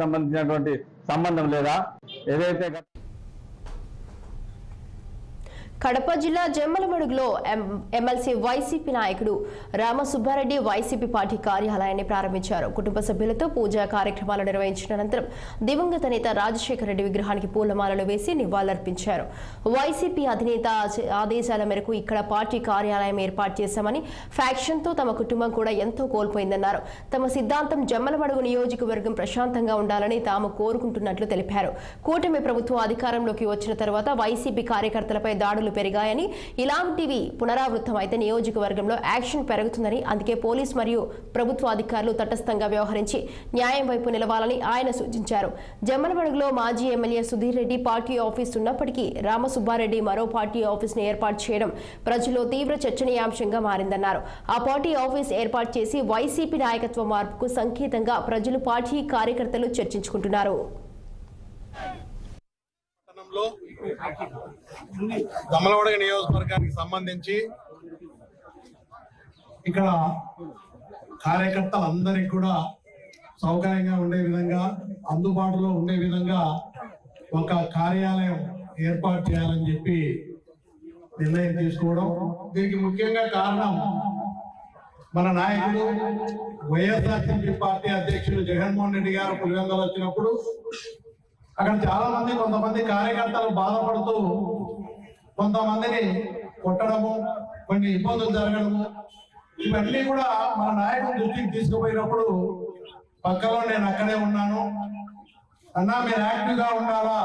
సంబంధించినటువంటి సంబంధం లేదా? ఏదైతే కడప జిల్లా జమ్మలమడుగులో ఎమ్మెల్సీ వైసీపీ నాయకుడు రామసుబ్బారెడ్డి వైసీపీ పార్టీ కార్యాలయాన్ని ప్రారంభించారు. కుటుంబ సభ్యులతో పూజా కార్యక్రమాలు నిర్వహించిన అనంతరం దివంగత నేత రాజశేఖర రెడ్డి విగ్రహానికి పూలమాలలు వేసి నివాళులర్పించారు. వైసీపీ అధినేత ఆదేశాల మేరకు ఇక్కడ పార్టీ కార్యాలయం ఏర్పాటు చేశామని, ఫ్యాక్షన్తో తమ కుటుంబం కూడా ఎంతో కోల్పోయిందన్నారు. తమ సిద్ధాంతం జమ్మలమడుగు నియోజకవర్గం ప్రశాంతంగా ఉండాలని తాము కోరుకుంటున్నట్లు తెలిపారు. కూటమి ప్రభుత్వం అధికారంలోకి వచ్చిన తర్వాత వైసీపీ కార్యకర్తలపై దాడులు పెరిగాయని, ఇలాంటివి పునరావృతం అయితే నియోజకవర్గంలో యాక్షన్ పెరుగుతుందని, అందుకే పోలీస్ మరియు ప్రభుత్వ అధికారులు తటస్థంగా వ్యవహరించి న్యాయం వైపు నిలవాలని ఆయన సూచించారు. జమ్మలమడుగులో మాజీ MLA Sudheer Reddy party office ఉన్నప్పటికీ రామసుబ్బారెడ్డి మరో పార్టీ ఆఫీస్ ను ఏర్పాటు చేయడం ప్రజల్లో తీవ్ర చర్చనీయాంశంగా మారిందన్నారు. ఆ పార్టీ ఆఫీస్ ఏర్పాటు చేసి వైసీపీ నాయకత్వ మార్పుకు సంకేతంగా ప్రజలు పార్టీ కార్యకర్తలు చర్చించుకుంటున్నారు. జమ్మలమడుగు నియోజకవర్గానికి సంబంధించి ఇక్కడ కార్యకర్తలందరికీ కూడా సౌకర్యంగా ఉండే విధంగా, అందుబాటులో ఉండే విధంగా ఒక కార్యాలయం ఏర్పాటు చేయాలని చెప్పి నిర్ణయం తీసుకోవడం. దీనికి ముఖ్యంగా కారణం మన నాయకుడు వైఎస్ఆర్సీపీ పార్టీ అధ్యక్షుడు జగన్మోహన్ రెడ్డి గారు పులివెందులు వచ్చినప్పుడు అక్కడ చాలా మంది, కొంతమంది కార్యకర్తలు బాధపడుతూ కొంతమందిని కొట్టడము, కొన్ని ఇబ్బందులు జరగడము, ఇవన్నీ కూడా మన నాయకుడి దృష్టికి తీసుకుపోయినప్పుడు పక్కలో నేను అక్కడే ఉన్నాను అన్నా, మీరు యాక్టివ్ గా ఉండాలా,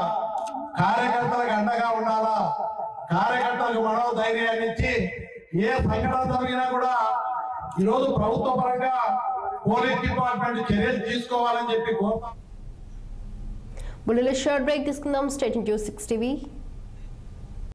కార్యకర్తలకు అండగా ఉండాలా, కార్యకర్తలకు మనోధైర్యాన్ని ఇచ్చి ఏ సంఘటన జరిగినా కూడా ఈరోజు ప్రభుత్వ పరంగా పోలీస్ డిపార్ట్మెంట్ చర్యలు తీసుకోవాలని చెప్పి కోరుతాం. బుల్లెట్ షార్ట్ బ్రేక్ తీసుకుందాం. State news 6 TV.